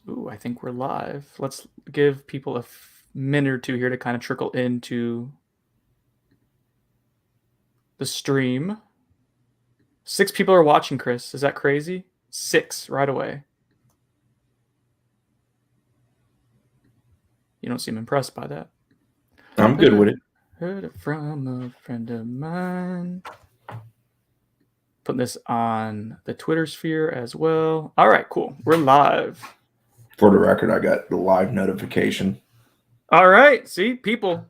Ooh, I think we're live. Let's give people a minute or two here to kind of trickle into the stream. 6 people are watching, Chris. Is that crazy? 6 right away. You don't seem impressed by that. I'm good with it. Heard it from a friend of mine. Putting this on the Twitter sphere as well. All right, cool. We're live. For the record, I got the live notification. All right. See, people,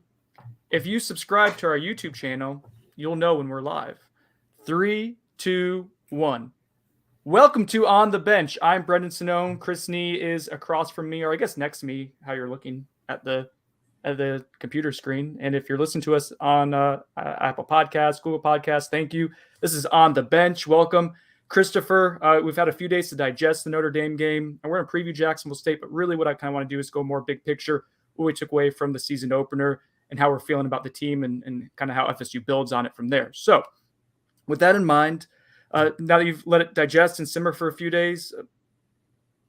if you subscribe to our YouTube channel, you'll know when we're live. 3, 2, 1. Welcome to On the Bench. I'm Brendan Sinone. Chris Nee is across from me, or I guess next to me, how you're looking at the computer screen. And if you're listening to us on Apple Podcasts, Google Podcasts, thank you. This is On the Bench. Welcome, Christopher. We've had a few days to digest the Notre Dame game, and we're going to preview Jacksonville State. But really, what I kind of want to do is go more big picture, what we took away from the season opener, and how we're feeling about the team, and kind of how FSU builds on it from there. So, with that in mind, now that you've let it digest and simmer for a few days,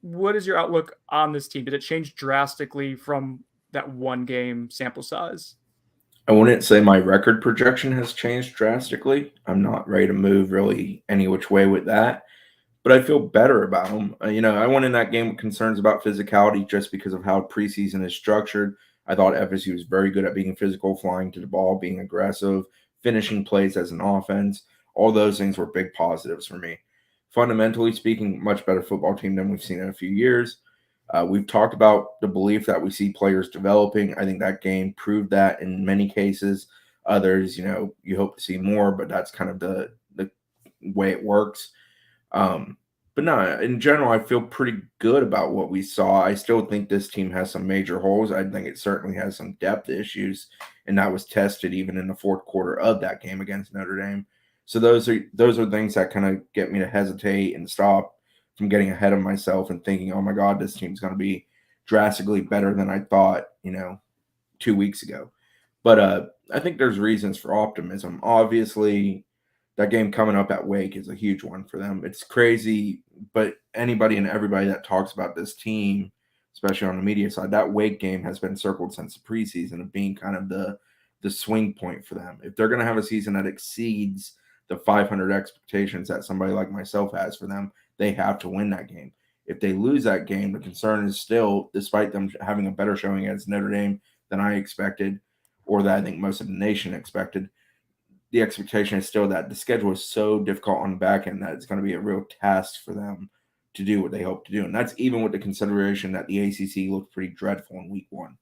what is your outlook on this team? Did it change drastically from that one game sample size? I wouldn't say my record projection has changed drastically. I'm not ready to move really any which way with that, but I feel better about them. I went in that game with concerns about physicality just because of how preseason is structured. I thought FSU was very good at being physical, flying to the ball, being aggressive, finishing plays as an offense. All those things were big positives for me. Fundamentally speaking, much better football team than we've seen in a few years. We've talked about the belief that we see players developing. I think that game proved that in many cases. Others, you hope to see more, but that's kind of the way it works. But no, in general, I feel pretty good about what we saw. I still think this team has some major holes. I think it certainly has some depth issues, and that was tested even in the fourth quarter of that game against Notre Dame. So those are things that kind of get me to hesitate and stop from getting ahead of myself and thinking, oh my God, this team's going to be drastically better than I thought, 2 weeks ago. But I think there's reasons for optimism. Obviously, that game coming up at Wake is a huge one for them. It's crazy, but anybody and everybody that talks about this team, especially on the media side, that Wake game has been circled since the preseason of being kind of the swing point for them. If they're going to have a season that exceeds the 500 expectations that somebody like myself has for them, they have to win that game. If they lose that game, the concern is still, despite them having a better showing against Notre Dame than I expected, or that I think most of the nation expected, the expectation is still that the schedule is so difficult on the back end that it's going to be a real task for them to do what they hope to do. And that's even with the consideration that the ACC looked pretty dreadful in week one.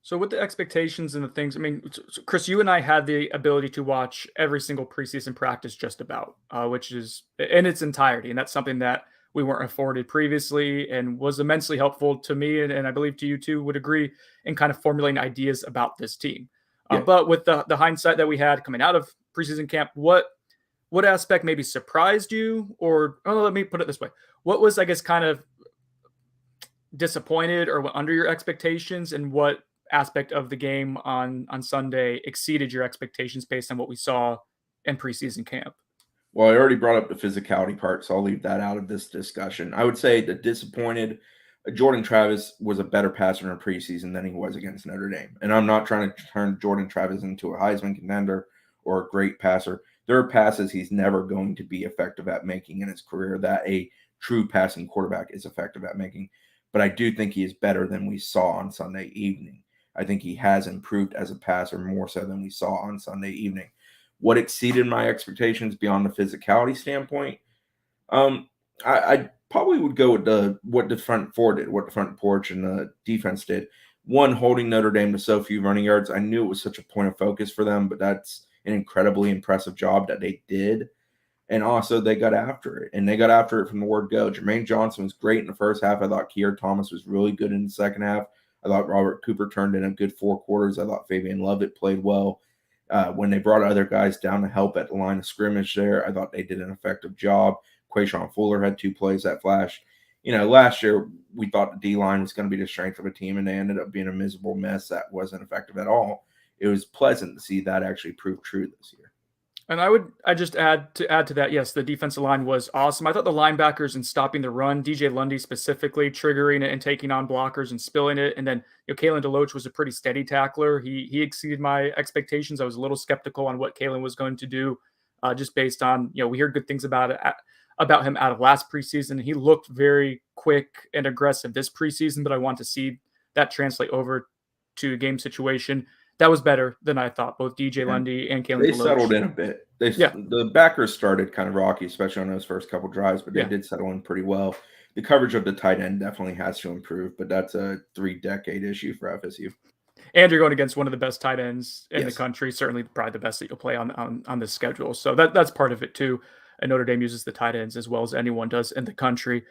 So with the expectations and the things, I mean, Chris, you and I had the ability to watch every single preseason practice just about, which is in its entirety. And that's something that we weren't afforded previously and was immensely helpful to me. And I believe to you too would agree in kind of formulating ideas about this team. Yeah. But with the hindsight that we had coming out of preseason camp, what aspect maybe surprised you? Or let me put it this way. What was, I guess, kind of disappointed or went under your expectations, and what aspect of the game on Sunday exceeded your expectations based on what we saw in preseason camp? Well, I already brought up the physicality part, so I'll leave that out of this discussion. I would say the disappointed Jordan Travis was a better passer in preseason than he was against Notre Dame. And I'm not trying to turn Jordan Travis into a Heisman contender or a great passer. There are passes he's never going to be effective at making in his career that a true passing quarterback is effective at making. But I do think he is better than we saw on Sunday evening. I think he has improved as a passer more so than we saw on Sunday evening. What exceeded my expectations beyond the physicality standpoint? I probably would go with what the front four did, what the front porch and the defense did. One, holding Notre Dame to so few running yards. I knew it was such a point of focus for them, but that's an incredibly impressive job that they did. And also, they got after it, and they got after it from the word go. Jermaine Johnson was great in the first half. I thought Keir Thomas was really good in the second half. I thought Robert Cooper turned in a good 4 quarters. I thought Fabian Lovett played well. When they brought other guys down to help at the line of scrimmage there, I thought they did an effective job. Quayshawn Fuller had 2 plays that flashed. Last year we thought the D-line was going to be the strength of a team, and they ended up being a miserable mess that wasn't effective at all. It was pleasant to see that actually prove true this year. And I just add to that, yes, the defensive line was awesome. I thought the linebackers and stopping the run, DJ Lundy specifically, triggering it and taking on blockers and spilling it. And then Kalen DeLoach was a pretty steady tackler. He exceeded my expectations. I was a little skeptical on what Kalen was going to do, just based on, we heard good things about him out of last preseason. He looked very quick and aggressive this preseason, but I want to see that translate over to a game situation. That was better than I thought, both DJ Lundy and Kalen They DeLoach. settled in a bit. The backers started kind of rocky, especially on those first couple drives, but they did settle in pretty well. The coverage of the tight end definitely has to improve, but that's a 3-decade issue for FSU. And you're going against one of the best tight ends in the country, certainly probably the best that you'll play on this schedule. So that's part of it too. And Notre Dame uses the tight ends as well as anyone does in the country.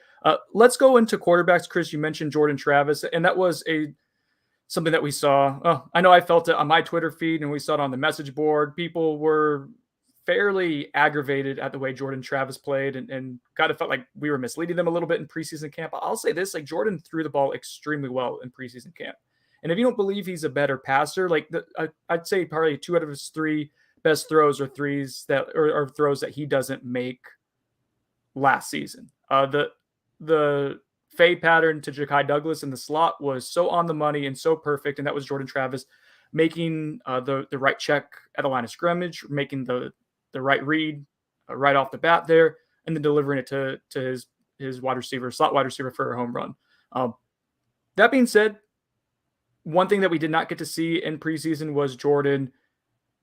Let's go into quarterbacks. Chris, you mentioned Jordan Travis, and that was something that we saw. I know I felt it on my Twitter feed, and we saw it on the message board. People were fairly aggravated at the way Jordan Travis played, and kind of felt like we were misleading them a little bit in preseason camp. I'll say this, like, Jordan threw the ball extremely well in preseason camp. And if you don't believe he's a better passer, I'd say probably 2 out of his 3 best throws are throws that he doesn't make last season. The fade pattern to Ja'Kai Douglas in the slot was so on the money and so perfect, and that was Jordan Travis making the right check at the line of scrimmage, making the right read right off the bat there, and then delivering it to his slot wide receiver for a home run. That being said, one thing that we did not get to see in preseason was Jordan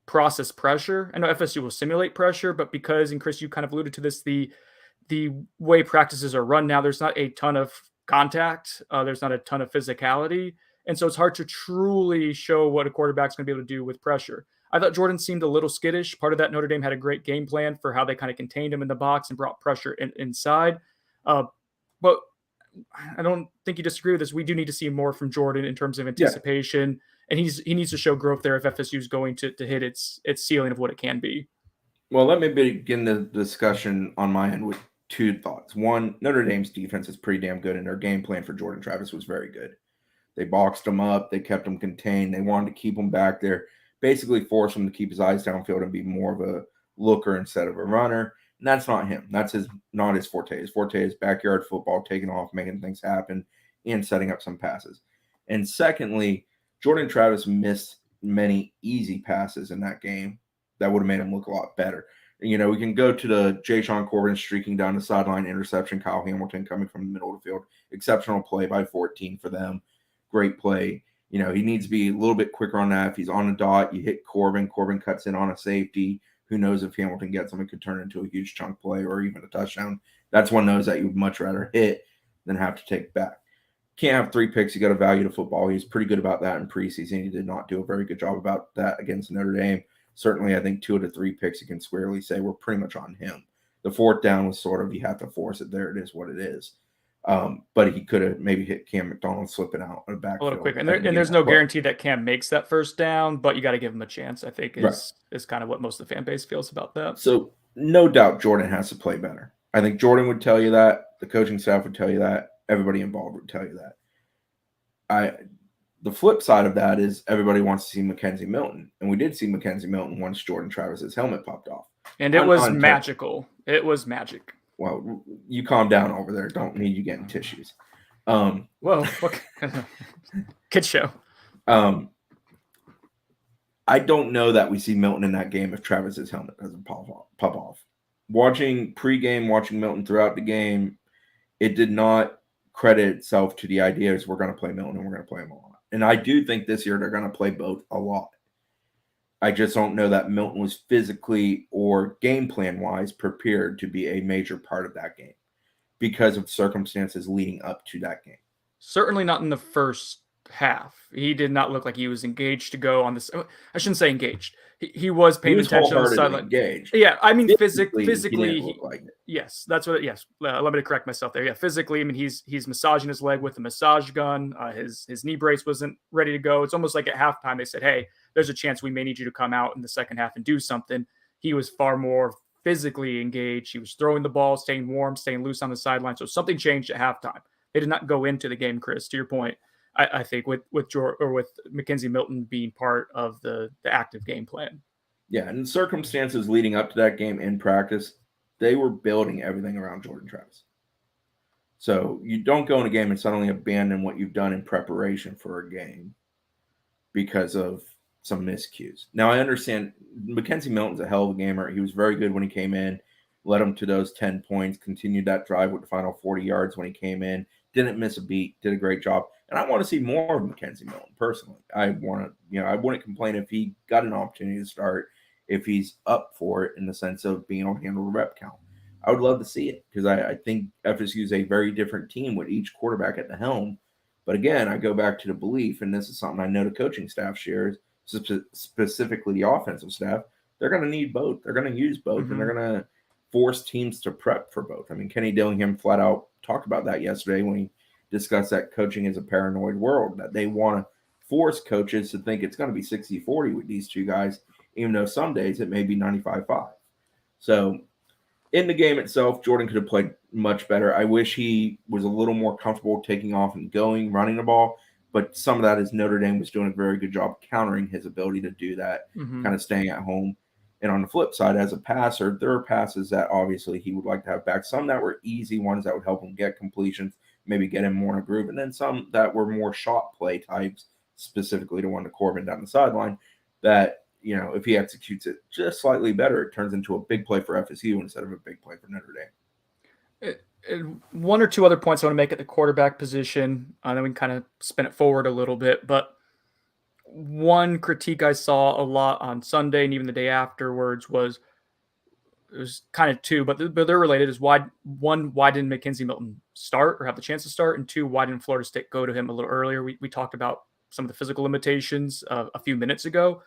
process pressure. I know FSU will simulate pressure, but because, and Chris, you kind of alluded to this, the way practices are run now, there's not a ton of contact. There's not a ton of physicality. And so it's hard to truly show what a quarterback's going to be able to do with pressure. I thought Jordan seemed a little skittish. Part of that, Notre Dame had a great game plan for how they kind of contained him in the box and brought pressure inside. But I don't think you disagree with this. We do need to see more from Jordan in terms of anticipation. And he needs to show growth there if FSU is going to hit its ceiling of what it can be. Well, let me begin the discussion on my end with 2 thoughts. One, Notre Dame's defense is pretty damn good, and their game plan for Jordan Travis was very good. They boxed him up. They kept him contained. They wanted to keep him back there, basically force him to keep his eyes downfield and be more of a looker instead of a runner. And that's not him. That's not his forte. His forte is backyard football, taking off, making things happen, and setting up some passes. And secondly, Jordan Travis missed many easy passes in that game that would have made him look a lot better. We can go to the Ja'Shawn Corbin streaking down the sideline interception, Kyle Hamilton coming from the middle of the field. Exceptional play by 14 for them. Great play. He needs to be a little bit quicker on that. If he's on the dot, you hit Corbin. Corbin cuts in on a safety. Who knows if Hamilton gets him, it could turn into a huge chunk play or even a touchdown. That's one of those that you would much rather hit than have to take back. Can't have 3 picks. You got to value the football. He's pretty good about that in preseason. He did not do a very good job about that against Notre Dame. Certainly, I think 2 out of 3 picks you can squarely say were pretty much on him. The 4th down was sort of, you have to force it. There it is what it is. But he could have maybe hit Cam McDonald slipping out in the backfield. A little quicker. And there's no guarantee that Cam makes that first down, but you got to give him a chance, I think, is kind of what most of the fan base feels about that. So no doubt Jordan has to play better. I think Jordan would tell you that. The coaching staff would tell you that. Everybody involved would tell you that. The flip side of that is everybody wants to see Mackenzie Milton. And we did see Mackenzie Milton once Jordan Travis's helmet popped off. And it was magical. It was magic. Well, you calm down over there. Don't need you getting tissues. Whoa. Okay. Kid show. I don't know that we see Milton in that game if Travis's helmet doesn't pop off. Watching pregame, watching Milton throughout the game, it did not credit itself to the ideas we're going to play Milton and we're going to play him a lot. And I do think this year they're going to play both a lot. I just don't know that Milton was physically or game plan wise prepared to be a major part of that game because of circumstances leading up to that game. Certainly not in the first half. He did not look like he was engaged to go on this. I shouldn't say engaged. He was paying attention on the sideline. Engaged. Yeah, I mean physically yes, that's what. Yes, let me correct myself there. Yeah, physically, I mean he's massaging his leg with a massage gun. His knee brace wasn't ready to go. It's almost like at halftime they said, "Hey, there's a chance we may need you to come out in the second half and do something." He was far more physically engaged. He was throwing the ball, staying warm, staying loose on the sideline. So something changed at halftime. They did not go into the game, Chris. To your point. I think with Mackenzie Milton being part of the active game plan. Yeah, and the circumstances leading up to that game in practice, they were building everything around Jordan Travis. So you don't go in a game and suddenly abandon what you've done in preparation for a game because of some miscues. Now I understand Mackenzie Milton's a hell of a gamer. He was very good when he came in, led him to those 10 points, continued that drive with the final 40 yards when he came in, didn't miss a beat, did a great job. And I want to see more of Mackenzie Milton personally. I wouldn't complain if he got an opportunity to start, if he's up for it in the sense of being able to handle the rep count. I would love to see it because I think FSU is a very different team with each quarterback at the helm. But again, I go back to the belief, and this is something I know the coaching staff shares, specifically the offensive staff. They're going to need both. They're going to use both, and they're going to force teams to prep for both. I mean, Kenny Dillingham flat out talked about that yesterday when he discussed that coaching is a paranoid world, that they want to force coaches to think it's going to be 60-40 with these two guys, even though some days it may be 95-5. So in the game itself, Jordan could have played much better. I wish he was a little more comfortable taking off and going, running the ball. But some of that is Notre Dame was doing a very good job countering his ability to do that, kind of staying at home. And on the flip side, as a passer, there are passes that obviously he would like to have back. Some that were easy ones that would help him get completions, maybe get him more in a groove. And then some that were more shot play types, specifically the one to Corbin down the sideline, that, if he executes it just slightly better, it turns into a big play for FSU instead of a big play for Notre Dame. One or two other points I want to make at the quarterback position. Then we can kind of spin it forward a little bit. But one critique I saw a lot on Sunday and even the day afterwards it was kind of two, but they're related. Is why didn't Mackenzie Milton start or have the chance to start? And two, why didn't Florida State go to him a little earlier? We talked about some of the physical limitations a few minutes ago.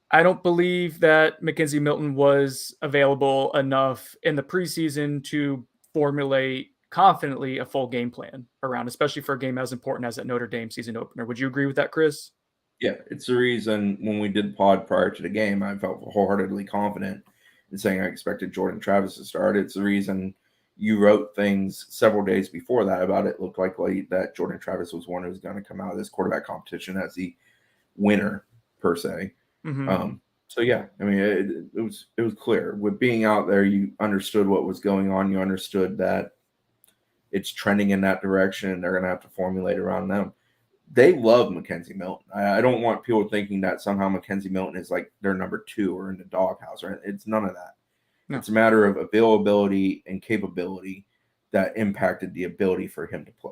I don't believe that Mackenzie Milton was available enough in the preseason to formulate confidently a full game plan around, especially for a game as important as that Notre Dame season opener. Would you agree with that, Chris? Yeah, it's the reason when we did pod prior to the game, I felt wholeheartedly confident in saying I expected Jordan Travis to start. It's the reason you wrote things several days before that about it looked likely that Jordan Travis was one who was going to come out of this quarterback competition as the winner, per se. So yeah, I mean, it was clear with being out there. You understood what was going on. You understood that it's trending in that direction, and they're going to have to formulate around them. They love Mackenzie Milton. I don't want people thinking that somehow Mackenzie Milton is like their number 2 or in the doghouse. Right? It's none of that. No. It's a matter of availability and capability that impacted the ability for him to play.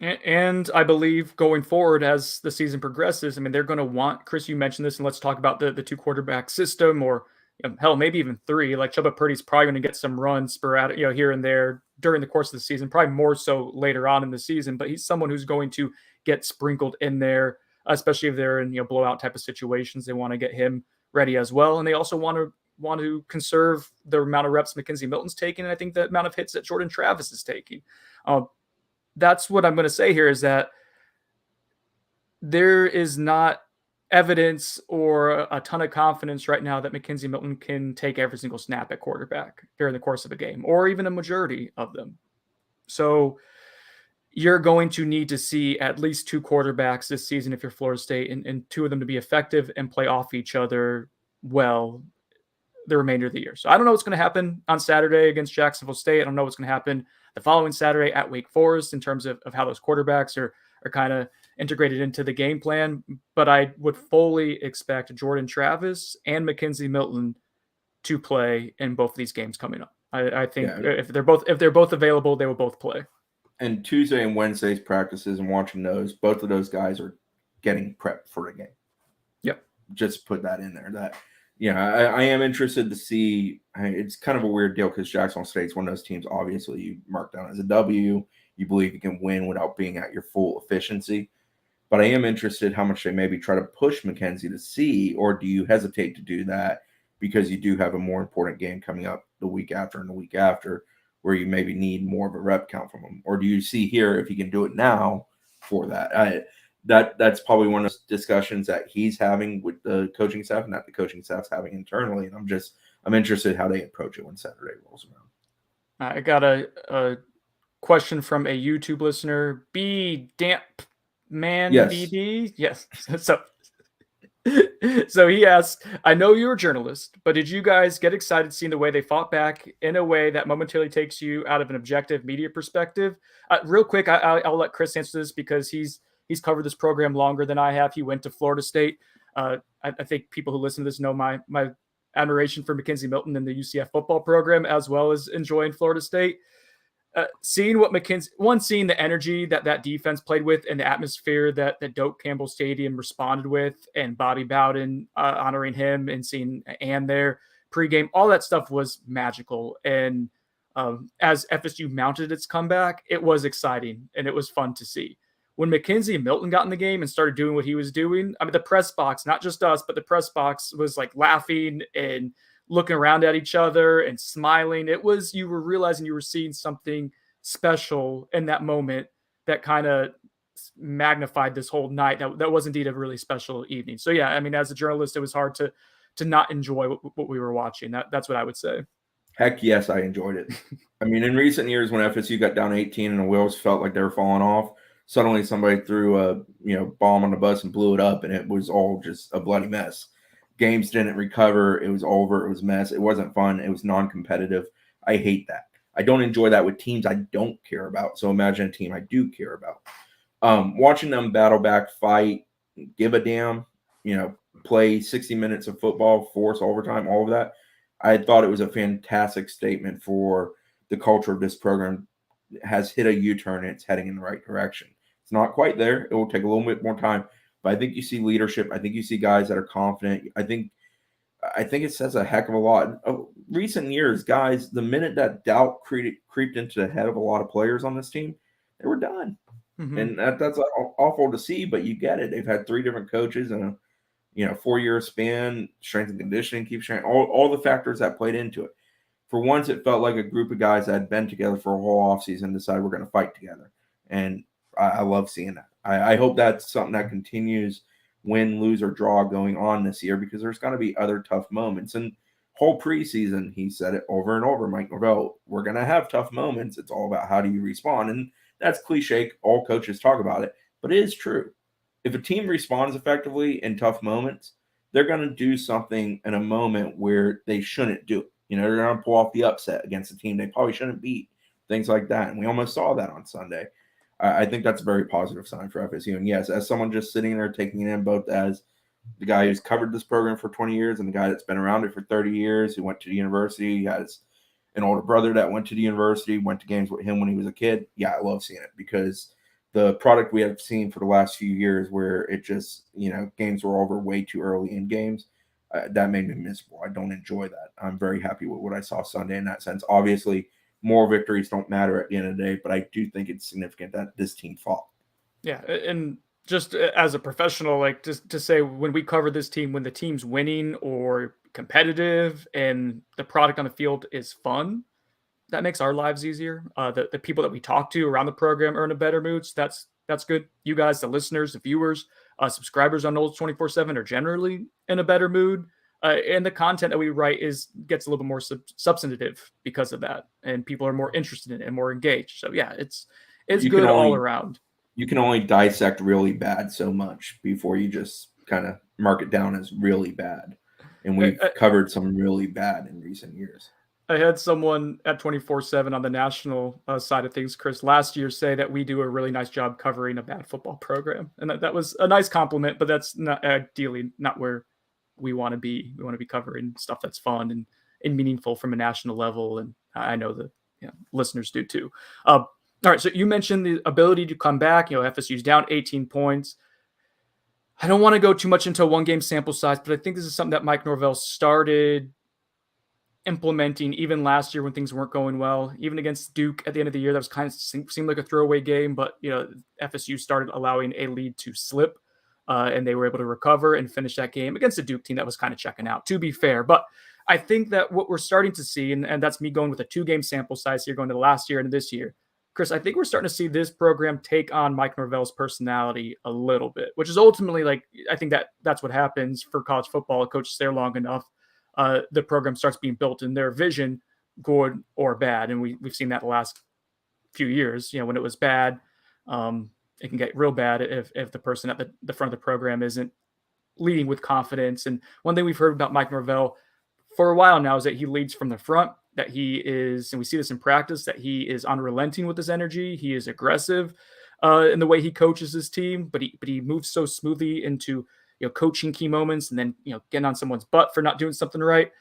And I believe going forward as the season progresses, I mean, they're going to want, Chris, you mentioned this, and let's talk about the 2 quarterback system, or hell, maybe even 3. Like Chubba Purdy's probably going to get some runs sporadic, here and there during the course of the season, probably more so later on in the season, but he's someone who's going to get sprinkled in there, especially if they're in, blowout type of situations. They want to get him ready as well. And they also want to conserve the amount of reps Mackenzie Milton's taking. And I think the amount of hits that Jordan Travis is taking. That's what I'm going to say here, is that there is not evidence or a ton of confidence right now that Mackenzie Milton can take every single snap at quarterback during the course of a game, or even a majority of them. So you're going to need to see at least 2 quarterbacks this season if you're Florida State, and 2 of them to be effective and play off each other well the remainder of the year. So I don't know what's going to happen on Saturday against Jacksonville State. I don't know what's going to happen the following Saturday at Wake Forest in terms of how those quarterbacks are kind of integrated into the game plan. But I would fully expect Jordan Travis and Mackenzie Milton to play in both of these games coming up. I think if they're both available, they will both play. And Tuesday and Wednesday's practices and watching those, both of those guys are getting prepped for a game. Yep. Just put that in there. That I am interested to see. It's kind of a weird deal because Jacksonville State's one of those teams, obviously, you mark down as a W. You believe you can win without being at your full efficiency. But I am interested how much they maybe try to push Mackenzie to see, or do you hesitate to do that because you do have a more important game coming up the week after and the week after where you maybe need more of a rep count from him? Or do you see here if he can do it now for that? That's probably one of those discussions that he's having with the coaching staff and that the coaching staff's having internally. And I'm interested how they approach it when Saturday rolls around. I got a question from a YouTube listener, B Damp Man yes. BD. Yes. So So he asked, I know you're a journalist, but did you guys get excited seeing the way they fought back in a way that momentarily takes you out of an objective media perspective? Real quick, I'll let Chris answer this because he's covered this program longer than I have. He went to Florida State. I think people who listen to this know my admiration for Mackenzie Milton and the UCF football program, as well as enjoying Florida State. Seeing what seeing the energy that defense played with and the atmosphere that Doak Campbell Stadium responded with, and Bobby Bowden honoring him, and seeing Ann there pregame, all that stuff was magical. And as FSU mounted its comeback, it was exciting and it was fun to see. When Mackenzie Milton got in the game and started doing what he was doing, I mean, the press box, not just us, but the press box was like laughing and looking around at each other and smiling. You were realizing you were seeing something special in that moment that kind of magnified this whole night. That was indeed a really special evening. So yeah, I mean, as a journalist, it was hard to not enjoy what we were watching. That's what I would say. Heck yes, I enjoyed it. I mean, in recent years, when FSU got down 18 and the wheels felt like they were falling off, suddenly somebody threw a bomb on the bus and blew it up, and it was all just a bloody mess. Games didn't recover. It was over. It was a mess. It wasn't fun. It was non-competitive. I hate that. I don't enjoy that with teams I don't care about. So imagine a team I do care about. Watching them battle back, fight, give a damn, play 60 minutes of football, force overtime, all of that. I thought it was a fantastic statement for the culture of this program. It has hit a U-turn and it's heading in the right direction. It's not quite there. It will take a little bit more time. But I think you see leadership. I think you see guys that are confident. I think it says a heck of a lot. Recent years, guys, the minute that doubt creeped into the head of a lot of players on this team, they were done. Mm-hmm. And that's awful to see, but you get it. They've had 3 different coaches in a 4-year span. Strength and conditioning keeps showing all the factors that played into it. For once, it felt like a group of guys that had been together for a whole offseason decided we're going to fight together. And I love seeing that. I hope that's something that continues, win, lose, or draw going on this year, because there's going to be other tough moments. And whole preseason, he said it over and over, Mike Norvell, we're going to have tough moments. It's all about how do you respond. And that's cliche. All coaches talk about it, but it is true. If a team responds effectively in tough moments, they're going to do something in a moment where they shouldn't do it. They're going to pull off the upset against a team they probably shouldn't beat, things like that. And we almost saw that on Sunday. I think that's a very positive sign for FSU. And yes, as someone just sitting there taking it in, both as the guy who's covered this program for 20 years and the guy that's been around it for 30 years, who went to the university, he has an older brother that went to the university, went to games with him when he was a kid. Yeah, I love seeing it, because the product we have seen for the last few years where it just, games were over way too early in games, that made me miserable. I don't enjoy that. I'm very happy with what I saw Sunday in that sense. Obviously, more victories don't matter at the end of the day, but I do think it's significant that this team fought. Yeah, and just as a professional, like just to say, when we cover this team, when the team's winning or competitive and the product on the field is fun, that makes our lives easier. The people that we talk to around the program are in a better mood. So that's good. You guys, the listeners, the viewers, subscribers on Noles 24/7 are generally in a better mood. And the content that we write gets a little bit more substantive because of that, and people are more interested in it and more engaged. So yeah, it's good all around. You can only dissect really bad so much before you just kind of mark it down as really bad. And we've covered some really bad in recent years. I had someone at 24/7 on the national side of things, Chris, last year say that we do a really nice job covering a bad football program. And that was a nice compliment, but that's not ideally not where we want to be. We want to be covering stuff that's fun and meaningful from a national level. And I know the listeners do too. All right. So you mentioned the ability to come back. FSU's down 18 points. I don't want to go too much into a 1-game sample size, but I think this is something that Mike Norvell started implementing even last year when things weren't going well. Even against Duke at the end of the year, that was kind of seemed like a throwaway game, but FSU started allowing a lead to slip. And they were able to recover and finish that game against a Duke team that was kind of checking out, to be fair. But I think that what we're starting to see, and that's me going with a 2-game sample size here, going to the last year and this year, Chris, I think we're starting to see this program take on Mike Norvell's personality a little bit, which is ultimately, like, I think that's what happens for college football. A coach is there long enough, the program starts being built in their vision, good or bad. And we've seen that the last few years. When it was bad, it can get real bad if the person at the front of the program isn't leading with confidence. And one thing we've heard about Mike Norvell for a while now is that he leads from the front, that he is, and we see this in practice, that he is unrelenting with his energy. He is aggressive in the way he coaches his team, but he moves so smoothly into, coaching key moments and then, getting on someone's butt for not doing something right.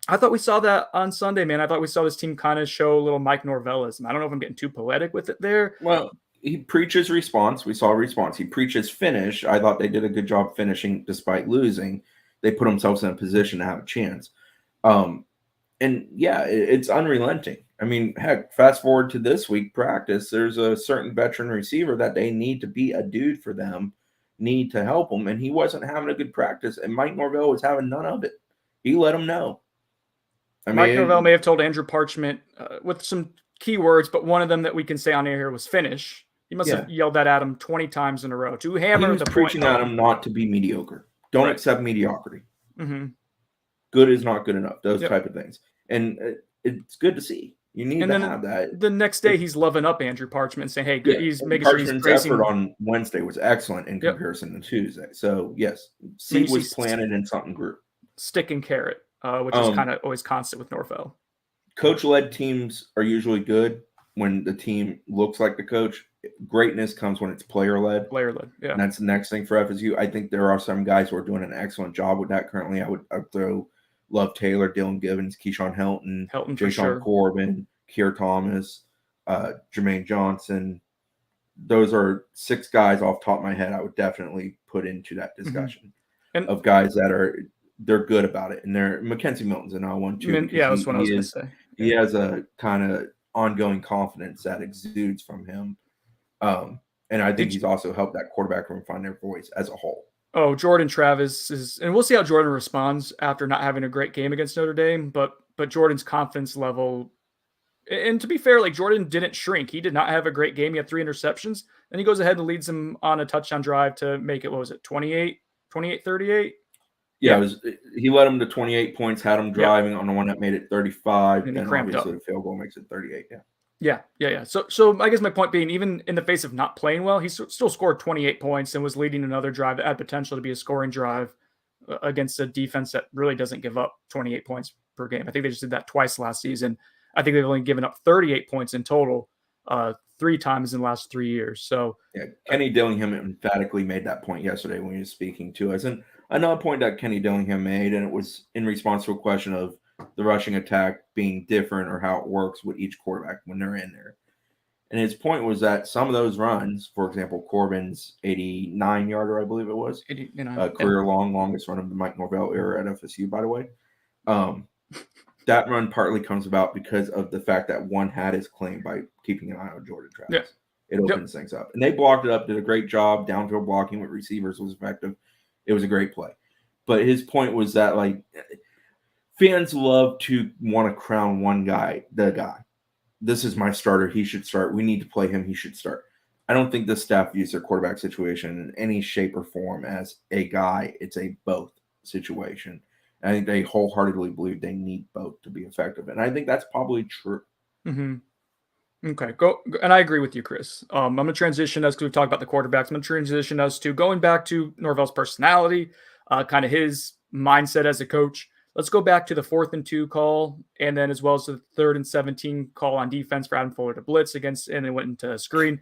I thought we saw that on Sunday, man. I thought we saw this team kind of show a little Mike Norvellism. I don't know if I'm getting too poetic with it there. Well, he preaches response. We saw response. He preaches finish. I thought they did a good job finishing despite losing. They put themselves in a position to have a chance. And yeah, it's unrelenting. I mean, heck, fast forward to this week practice. There's a certain veteran receiver that they need to be a dude for them, need to help them. And he wasn't having a good practice. And Mike Norvell was having none of it. He let him know. Mike Norvell may have told Andrew Parchment with some key words, but one of them that we can say on air here was finish. He must have yelled that at him 20 times in a row to hammer the point. Preaching at him not to be mediocre. Don't accept mediocrity. Mm-hmm. Good is not good enough. Those type of things. And it's good to see. You need to have that. The next day, he's loving up Andrew Parchment and saying, hey, good. He's making sure he's praising. Effort on Wednesday was excellent in comparison to Tuesday. So, yes, seed was planted and something grew. Stick and carrot, which is kind of always constant with Norvell. Coach-led teams are usually good when the team looks like the coach. Greatness comes when it's player-led. Player-led, yeah. And that's the next thing for FSU. I think there are some guys who are doing an excellent job with that currently. I'd throw Love Taylor, Dylan Givens, Keyshawn Helton Jayshawn Corbin, Keir Thomas, Jermaine Johnson. Those are 6 guys off the top of my head I would definitely put into that discussion of guys that they're good about it. And Mackenzie Milton's another one too. That's what I was going to say. He has a kind of ongoing confidence that exudes from him. And I think he's also helped that quarterback room find their voice as a whole. Oh, Jordan Travis is, and we'll see how Jordan responds after not having a great game against Notre Dame, but Jordan's confidence level, and to be fair, like Jordan didn't shrink. He did not have a great game. He had 3 interceptions, and he goes ahead and leads them on a touchdown drive to make it, 28-38? Yeah, he led them to 28 points, had them driving on the one that made it 35, and obviously the field goal makes it 38, Yeah. So I guess my point being, even in the face of not playing well, he still scored 28 points and was leading another drive that had potential to be a scoring drive against a defense that really doesn't give up 28 points per game. I think they just did that twice last season. I think they've only given up 38 points in total 3 times in the last 3 years. So Kenny Dillingham emphatically made that point yesterday when he was speaking to us. And another point that Kenny Dillingham made, and it was in response to a question of the rushing attack being different or how it works with each quarterback when they're in there. And his point was that some of those runs, for example, Corbin's 89-yarder, I believe it was, longest run of the Mike Norvell era at FSU, by the way. That run partly comes about because of the fact that one had his claim by keeping an eye on Jordan Travis. It opens things up. And they blocked it up, did a great job. Downfield blocking with receivers was effective. It was a great play. But his point was that, like, fans love to want to crown one guy, the guy. This is my starter. He should start. We need to play him. He should start. I don't think the staff views their quarterback situation in any shape or form as a guy. It's a both situation. And I think they wholeheartedly believe they need both to be effective. And I think that's probably true. Mm-hmm. Okay. Go. And I agree with you, Chris. I'm going to transition us, because we've talked about the quarterbacks. I'm going to transition us to going back to Norvell's personality, kind of his mindset as a coach. Let's go back to the 4th and 2 call, and then as well as the 3rd and 17 call on defense for Adam Fuller to blitz against, and they went into screen.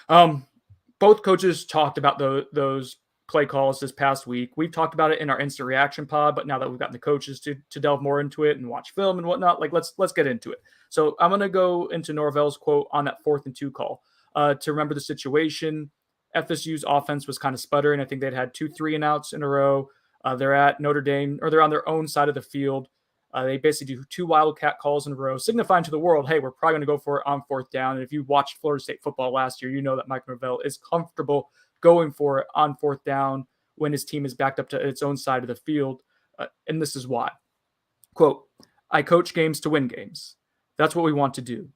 Both coaches talked about those play calls this past week. We've talked about it in our instant reaction pod, but now that we've gotten the coaches to delve more into it and watch film and whatnot, like let's get into it. So I'm going to go into Norvell's quote on that 4th and 2 call to remember the situation. FSU's offense was kind of sputtering. I think they'd had 2 3-and-outs in a row. They're at Notre Dame, or they're on their own side of the field. They basically do 2 wildcat calls in a row, signifying to the world, hey, we're probably going to go for it on 4th down. And if you watched Florida State football last year, you know that Mike Norvell is comfortable going for it on 4th down when his team is backed up to its own side of the field. And this is why. Quote, I coach games to win games. That's what we want to do.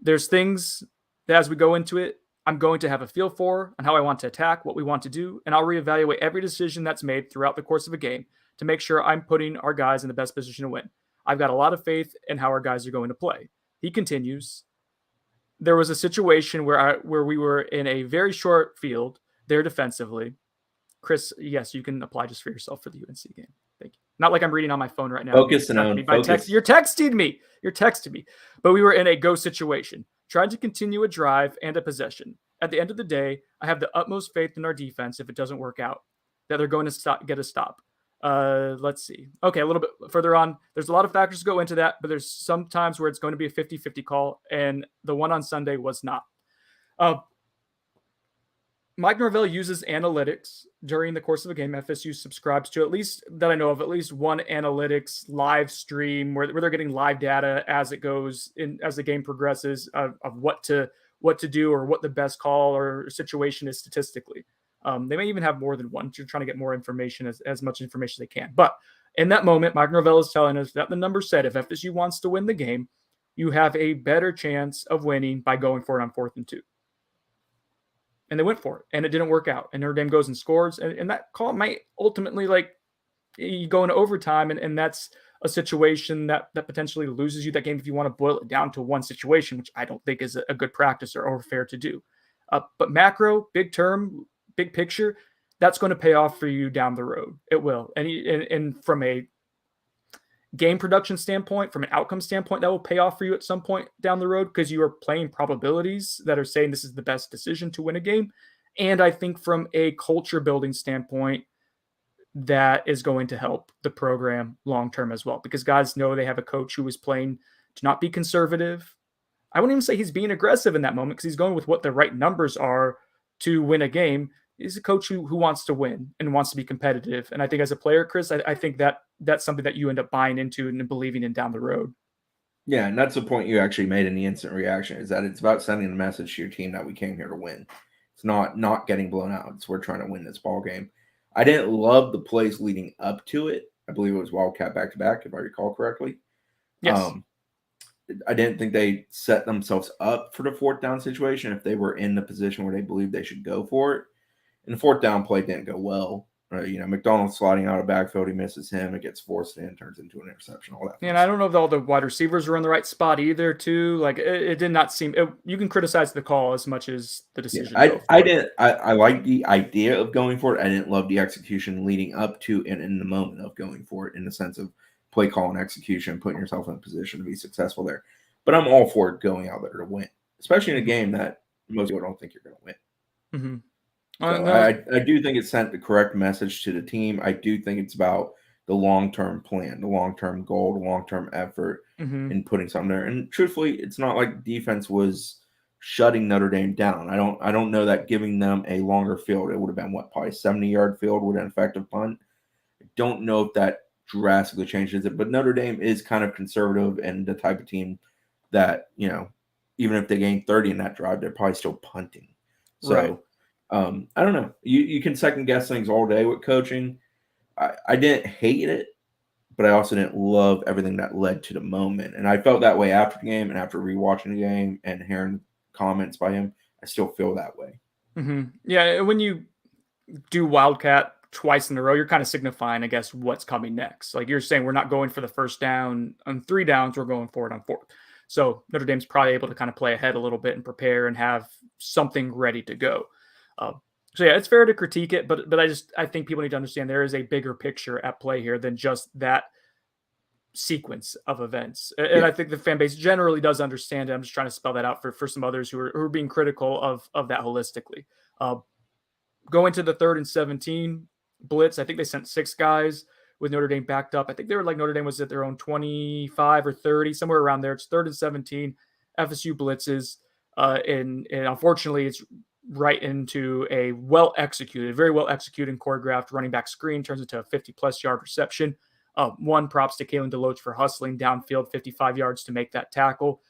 There's things that as we go into it, I'm going to have a feel for on how I want to attack, what we want to do, and I'll reevaluate every decision that's made throughout the course of a game to make sure I'm putting our guys in the best position to win. I've got a lot of faith in how our guys are going to play. He continues, there was a situation where we were in a very short field there defensively. Chris, yes, you can apply just for yourself for the UNC game. Thank you. Not like I'm reading on my phone right now. Focus and own. Focus. You're texting me. You're texting me. But we were in a go situation, trying to continue a drive and a possession. At the end of the day, I have the utmost faith in our defense if it doesn't work out, that they're going to get a stop. Let's see. Okay, a little bit further on. There's a lot of factors to go into that, but there's some times where it's going to be a 50-50 call, and the one on Sunday was not. Mike Norvell uses analytics during the course of a game. FSU subscribes to, at least that I know of, at least one analytics live stream where they're getting live data as it goes in, as the game progresses, of what to do or what the best call or situation is statistically. They may even have more than one. You're trying to get more information, as much information as they can. But in that moment, Mike Norvell is telling us that the number said if FSU wants to win the game, you have a better chance of winning by going for it on 4th and 2. And they went for it, and it didn't work out. And Notre Dame goes and scores, and that call might ultimately, like, you go into overtime, and that's a situation that potentially loses you that game if you want to boil it down to one situation, which I don't think is a good practice or fair to do. But macro, big term, big picture, that's going to pay off for you down the road. It will. And from a game production standpoint, from an outcome standpoint, that will pay off for you at some point down the road because you are playing probabilities that are saying this is the best decision to win a game. And I think from a culture building standpoint, that is going to help the program long-term as well, because guys know they have a coach who is playing to not be conservative. I wouldn't even say he's being aggressive in that moment because he's going with what the right numbers are to win a game. He's a coach who wants to win and wants to be competitive. And I think as a player, Chris, I think that's something that you end up buying into and believing in down the road. Yeah, and that's the point you actually made in the instant reaction, is that it's about sending a message to your team that we came here to win. It's not getting blown out. It's we're trying to win this ball game. I didn't love the plays leading up to it. I believe it was Wildcat back-to-back, if I recall correctly. Yes. I didn't think they set themselves up for the 4th down situation if they were in the position where they believed they should go for it. And the 4th down play didn't go well. McDonald sliding out of backfield, he misses him. It gets forced in, turns into an interception. All that. And I don't know if all the wide receivers were in the right spot either, too. Like it did not seem. You can criticize the call as much as the decision. Yeah, I like the idea of going for it. I didn't love the execution leading up to and in the moment of going for it, in the sense of play call and execution, putting yourself in a position to be successful there. But I'm all for going out there to win, especially in a game that most people don't think you're going to win. Mm-hmm. So I do think it sent the correct message to the team. I do think it's about the long-term plan, the long-term goal, the long-term effort in putting something there. And truthfully, it's not like defense was shutting Notre Dame down. I don't know that giving them a longer field, it would have been probably 70-yard field with an effective punt. I don't know if that drastically changes it, but Notre Dame is kind of conservative and the type of team that, even if they gain 30 in that drive, they're probably still punting. So right. I don't know. You can second guess things all day with coaching. I didn't hate it, but I also didn't love everything that led to the moment. And I felt that way after the game, and after rewatching the game and hearing comments by him, I still feel that way. Mm-hmm. Yeah, when you do Wildcat twice in a row, you're kind of signifying, I guess, what's coming next. Like you're saying, we're not going for the first down on 3 downs, we're going for it on 4th. So Notre Dame's probably able to kind of play ahead a little bit and prepare and have something ready to go. So yeah, it's fair to critique it, but I think people need to understand there is a bigger picture at play here than just that sequence of events. And I think the fan base generally does understand it. I'm just trying to spell that out for some others who are being critical of that holistically. Going to the 3rd and 17 blitz, I think they sent 6 guys with Notre Dame backed up. I think they were like Notre Dame was at their own 25 or 30, somewhere around there. It's 3rd and 17. FSU blitzes, and unfortunately, it's right into a very well executed and choreographed running back screen, turns into a 50-plus yard reception. One, props to Kalen DeLoach for hustling downfield 55 yards to make that tackle.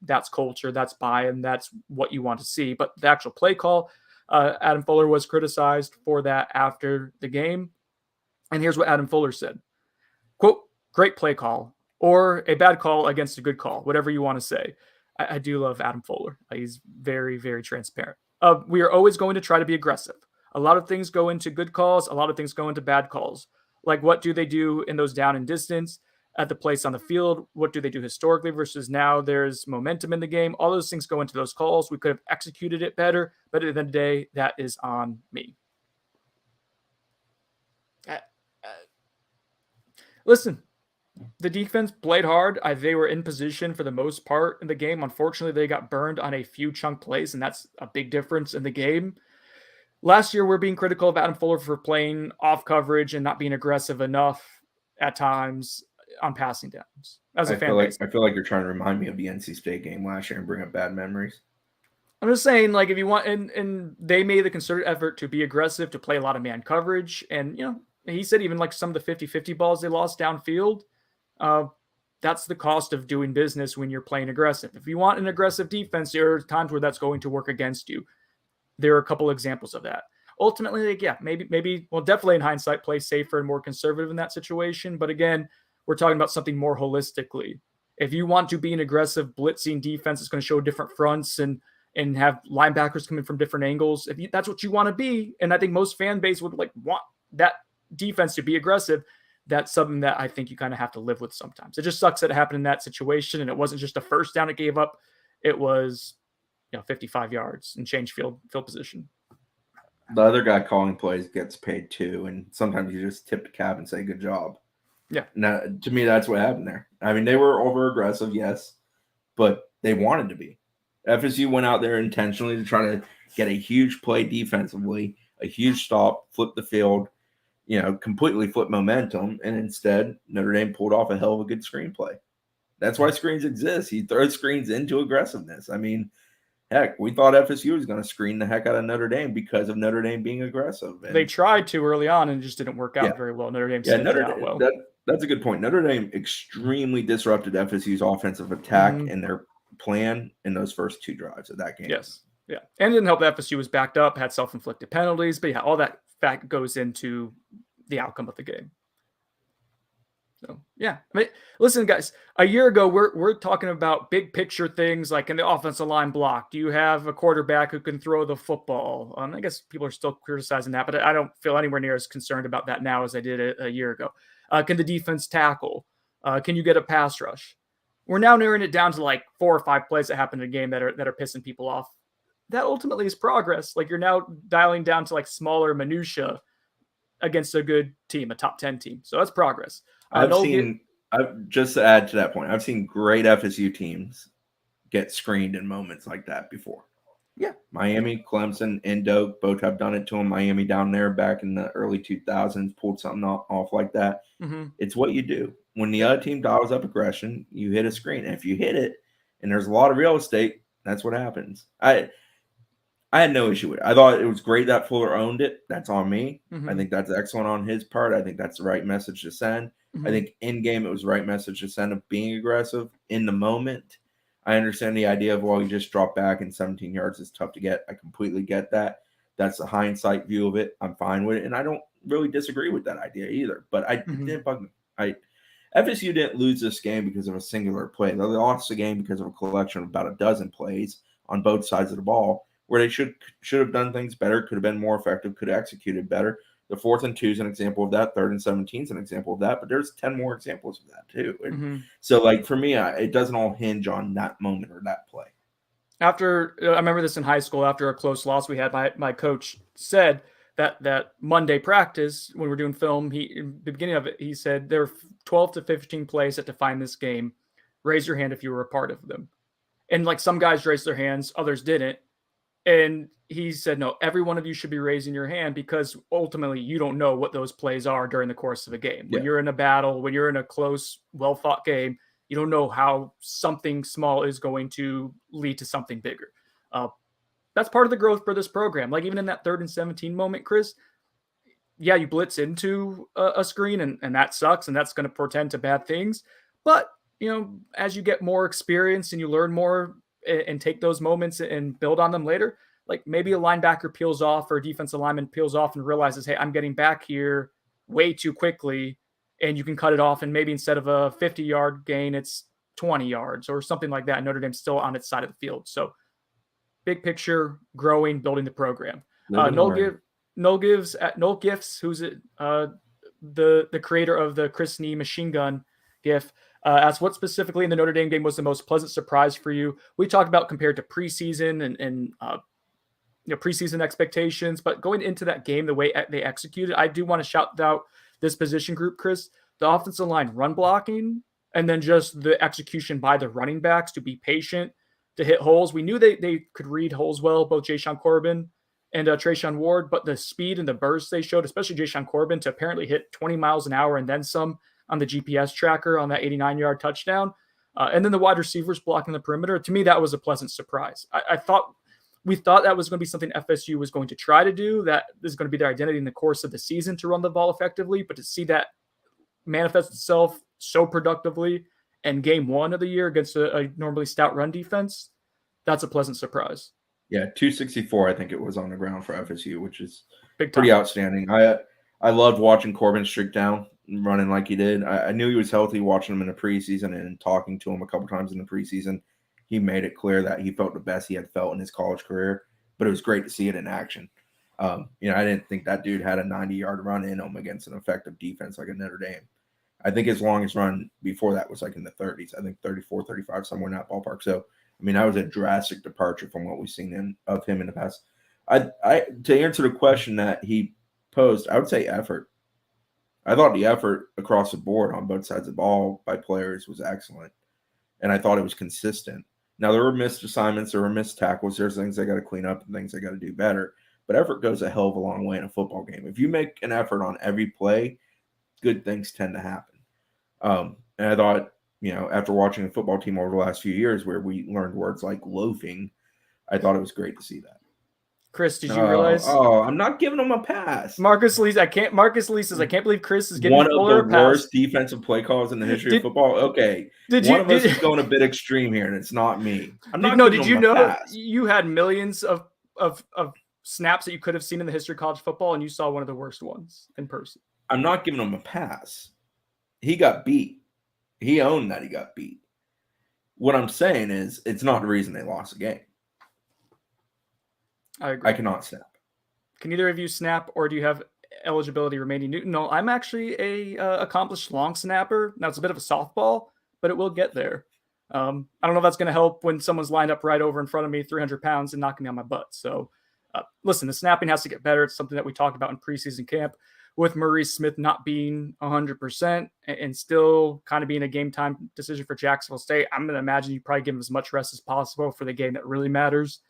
That's culture, that's buy-in, that's what you want to see. But the actual play call, Adam Fuller was criticized for that after the game. And here's what Adam Fuller said. Quote, great play call, or a bad call against a good call, whatever you want to say. I do love Adam Fuller. He's very, very transparent. We are always going to try to be aggressive. A lot of things go into good calls. A lot of things go into bad calls. Like what do they do in those down and distance at the place on the field? What do they do historically versus now? There's momentum in the game. All those things go into those calls. We could have executed it better, but at the end of the day, that is on me. Uh, uh, Listen, the defense played hard. They were in position for the most part in the game. Unfortunately, they got burned on a few chunk plays, and that's a big difference in the game. Last year, we're being critical of Adam Fuller for playing off coverage and not being aggressive enough at times on passing downs. As a fan base, I feel like you're trying to remind me of the NC State game last year and bring up bad memories. I'm just saying, like, if you want, and they made the concerted effort to be aggressive, to play a lot of man coverage. And, he said even like some of the 50-50 balls they lost downfield, that's the cost of doing business when you're playing aggressive. If you want an aggressive defense, there are times where that's going to work against you. There are a couple examples of that. Ultimately, like, yeah, maybe, well, definitely in hindsight, play safer and more conservative in that situation. But again, we're talking about something more holistically. If you want to be an aggressive blitzing defense, it's going to show different fronts and have linebackers coming from different angles. If that's what you want to be, and I think most fan base would want that defense to be aggressive, that's something that I think you kind of have to live with sometimes. It just sucks that it happened in that situation, and it wasn't just a first down it gave up. It was 55 yards and change field position. The other guy calling plays gets paid too, and sometimes you just tip the cap and say good job. Yeah. Now, to me, that's what happened there. I mean, they were over aggressive, yes, but they wanted to be. FSU went out there intentionally to try to get a huge play defensively, a huge stop, flip the field, completely flip momentum, and instead Notre Dame pulled off a hell of a good screenplay. That's why screens exist. He throws screens into aggressiveness. I mean, heck, we thought FSU was going to screen the heck out of Notre Dame because of Notre Dame being aggressive. And they tried to early on and it just didn't work out very well. Notre Dame sniffed it out well. That's a good point. Notre Dame extremely disrupted FSU's offensive attack and their plan in those first two drives of that game. Yes. Yeah. And it didn't help that FSU was backed up, had self-inflicted penalties, but yeah, all that fact goes into the outcome of the game. So, yeah. I mean, listen, guys, a year ago, we're talking about big picture things like in the offensive line block. Do you have a quarterback who can throw the football? I guess people are still criticizing that, but I don't feel anywhere near as concerned about that now as I did a year ago. Can the defense tackle? Can you get a pass rush? We're now narrowing it down to like 4 or 5 plays that happen in a game that are pissing people off. That ultimately is progress. Like, you're now dialing down to like smaller minutia against a good team, a top 10 team. So that's progress. Just to add to that point, I've seen great FSU teams get screened in moments like that before. Yeah. Miami, Clemson, Indo, both have done it to them. Miami down there back in the early 2000s pulled something off like that. Mm-hmm. It's what you do. When the other team dials up aggression, you hit a screen. And if you hit it and there's a lot of real estate, that's what happens. I had no issue with it. I thought it was great that Fuller owned it. That's on me. Mm-hmm. I think that's excellent on his part. I think that's the right message to send. Mm-hmm. I think in game it was the right message to send of being aggressive in the moment. I understand the idea of, well, you just drop back and 17 yards is tough to get. I completely get that. That's the hindsight view of it. I'm fine with it. And I don't really disagree with that idea either. But it didn't bug me. FSU didn't lose this game because of a singular play. They lost the game because of a collection of about a dozen plays on both sides of the ball where they should have done things better, could have been more effective, could have executed better. The 4th and 2 is an example of that. 3rd and 17 is an example of that. But there's 10 more examples of that too. And so, like, for me, it doesn't all hinge on that moment or that play. After I remember this in high school, after a close loss we had, my coach said that Monday practice when we're doing film, in the beginning of it, he said there are 12 to 15 plays that define this game. Raise your hand if you were a part of them. And like some guys raised their hands, others didn't. And he said, no, every one of you should be raising your hand because ultimately you don't know what those plays are during the course of a game. When you're in a battle, when you're in a close, well-fought game, you don't know how something small is going to lead to something bigger. That's part of the growth for this program. Like even in that 3rd and 17 moment, Chris, yeah, you blitz into a screen and that sucks and that's going to portend to bad things. But, as you get more experience and you learn more and take those moments and build on them later, like maybe a linebacker peels off or a defensive lineman peels off and realizes, hey, I'm getting back here way too quickly, and you can cut it off. And maybe instead of a 50-yard gain, it's 20 yards or something like that. Notre Dame's still on its side of the field. So big picture, growing, building the program. Noel Gifts, who's the creator of the Chris Nee machine gun gif, asked what specifically in the Notre Dame game was the most pleasant surprise for you. We talked about compared to preseason and preseason expectations, but going into that game, the way they executed, I do want to shout out this position group, Chris, the offensive line run blocking, and then just the execution by the running backs to be patient, to hit holes. We knew they could read holes well, both Jayshon Corbin and Trayshawn Ward, but the speed and the burst they showed, especially Jayshon Corbin, to apparently hit 20 miles an hour and then some on the GPS tracker on that 89-yard touchdown. And then the wide receivers blocking the perimeter. To me, that was a pleasant surprise. We thought that was going to be something FSU was going to try to do, that is going to be their identity in the course of the season, to run the ball effectively, but to see that manifest itself so productively in game one of the year against a normally stout run defense, that's a pleasant surprise. Yeah, 264, I think it was on the ground for FSU, which is Big time. pretty outstanding. I loved watching Corbin streak down, running like he did. I knew he was healthy watching him in the preseason and talking to him a couple times in the preseason. He made it clear that he felt the best he had felt in his college career, but it was great to see it in action. I didn't think that dude had a 90-yard run in him against an effective defense like a Notre Dame. I think his longest run before that was like in the 30s. I think 34, 35, somewhere in that ballpark. So, that was a drastic departure from what we've seen of him in the past. To answer the question that he posed, I would say effort. I thought the effort across the board on both sides of the ball by players was excellent, and I thought it was consistent. Now, there were missed assignments, there were missed tackles, there's things they got to clean up and things they got to do better, but effort goes a hell of a long way in a football game. If you make an effort on every play, good things tend to happen. And I thought, after watching the football team over the last few years where we learned words like loafing, I thought it was great to see that. Chris, did you realize? Oh, I'm not giving him a pass. Marcus Lee says, I can't believe Chris is getting one of Fuller the a pass. worst defensive play calls in the history of football. Okay. One of us is going a bit extreme here, and it's not me. I'm not did you know pass. You had millions of snaps that you could have seen in the history of college football, and you saw one of the worst ones in person? I'm not giving him a pass. He got beat. He owned that he got beat. What I'm saying is it's not the reason they lost the game. I agree. I cannot snap. Can either of you snap, or do you have eligibility remaining? Newton, no, I'm actually a accomplished long snapper. Now, it's a bit of a softball, but it will get there. I don't know if that's going to help when someone's lined up right over in front of me, 300 pounds, and knocking me on my butt. So, listen, the snapping has to get better. It's something that we talked about in preseason camp, with Maurice Smith not being 100% and still kind of being a game time decision for Jacksonville State. I'm going to imagine you probably give him as much rest as possible for the game that really matters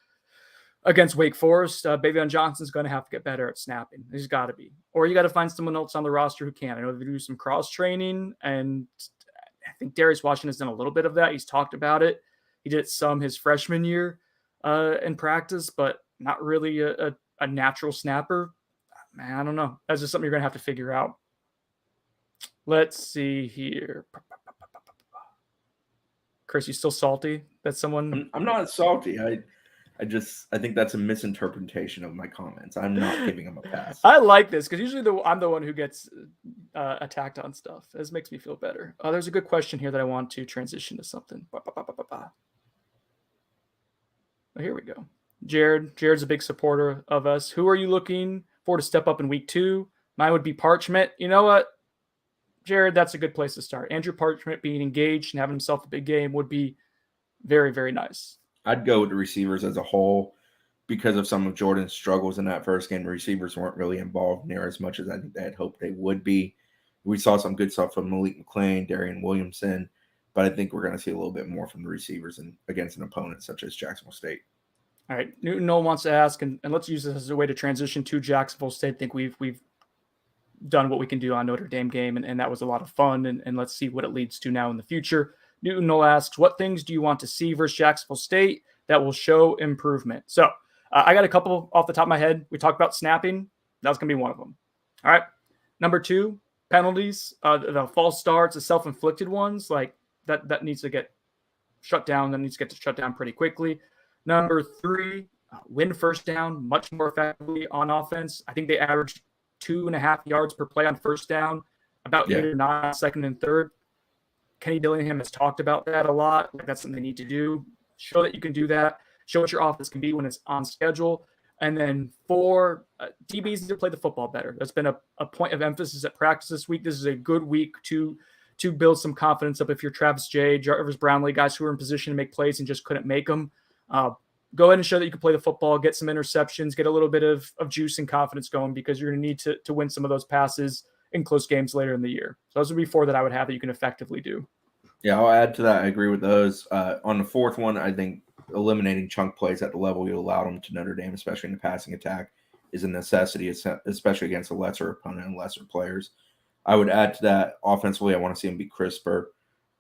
against Wake Forest. Bavion Johnson's going to have to get better at snapping. He's got to be. Or you got to find someone else on the roster who can. I know they do some cross training, and I think Darius Washington has done a little bit of that. He's talked about it. He did it some his freshman year in practice, but not really a natural snapper. Man, I don't know. That's just something you're going to have to figure out. Let's see here. Chris, you still salty that someone... I'm not salty. I think that's a misinterpretation of my comments. I'm not giving him a pass. I like this because usually I'm the one who gets attacked on stuff. This makes me feel better. There's a good question here that I want to transition to something. Oh, here we go. Jared's a big supporter of us. Who are you looking for to step up in week 2? Mine would be Parchment. You know what, Jared, that's a good place to start. Andrew Parchment being engaged and having himself a big game would be very, very nice. I'd go with the receivers as a whole because of some of Jordan's struggles in that first game. The receivers weren't really involved near as much as I think they had hoped they would be. We saw some good stuff from Malik McClain, Darian Williamson, but I think we're going to see a little bit more from the receivers against an opponent such as Jacksonville State. All right, Newton Noel wants to ask, and let's use this as a way to transition to Jacksonville State. I think we've done what we can do on Notre Dame game, and that was a lot of fun, and let's see what it leads to now in the future. Newton Noel asks, what things do you want to see versus Jacksonville State that will show improvement? So I got a couple off the top of my head. We talked about snapping. That's going to be one of them. All right. Number 2, penalties. The false starts, the self-inflicted ones, like that needs to get shut down. That needs to get shut down pretty quickly. Number 3, win first down much more effectively on offense. I think they averaged 2.5 yards per play on first down, about 8 or 9 second and third. Kenny Dillingham has talked about that a lot. Like, that's something they need to do. Show that you can do that. Show what your offense can be when it's on schedule. And then 4, DBs need to play the football better. That's been a point of emphasis at practice this week. This is a good week to build some confidence up if you're Travis Jay, Jarvis Brownlee, guys who are in position to make plays and just couldn't make them. go ahead and show that you can play the football, get some interceptions, get a little bit of juice and confidence going, because you're going to need to win some of those passes in close games later in the year. So those would be 4 that I would have that you can effectively do. Yeah, I'll add to that. I agree with those. On the fourth one, I think eliminating chunk plays at the level you allowed them to Notre Dame, especially in the passing attack, is a necessity, especially against a lesser opponent and lesser players. I would add to that offensively, I want to see him be crisper.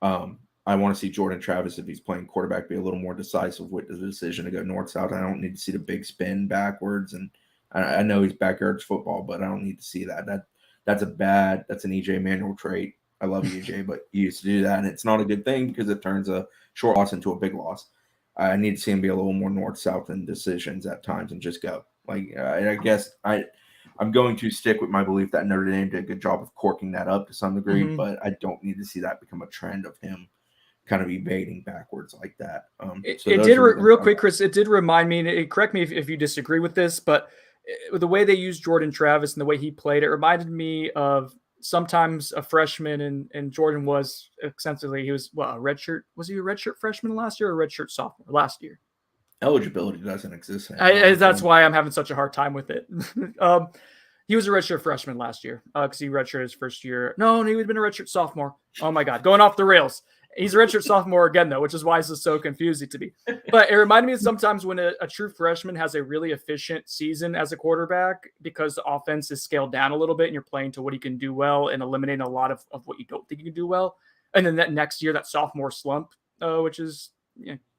I want to see Jordan Travis, if he's playing quarterback, be a little more decisive with the decision to go north-south. I don't need to see the big spin backwards. And I know he's backyards football, but I don't need to see that. That's an EJ Manuel trait. I love EJ, but he used to do that, and it's not a good thing because it turns a short loss into a big loss. I need to see him be a little more north-south in decisions at times and just go. I guess I'm going to stick with my belief that Notre Dame did a good job of corking that up to some degree, but I don't need to see that become a trend of him kind of evading backwards like that. Real quick, Chris, it did remind me, correct me if you disagree with this, but the way they used Jordan Travis and the way he played, it reminded me of sometimes a freshman, and Jordan was extensively, he was a redshirt. Was he a redshirt freshman last year or a redshirt sophomore last year? Eligibility doesn't exist. That's why I'm having such a hard time with it. He was a redshirt freshman last year because he redshirted his first year. No, he would have been a redshirt sophomore. Oh my God, going off the rails. He's a redshirt sophomore again, though, which is why this is so confusing to me. But it reminded me of sometimes when a true freshman has a really efficient season as a quarterback because the offense is scaled down a little bit and you're playing to what he can do well and eliminating a lot of what you don't think you can do well. And then that next year, that sophomore slump, which is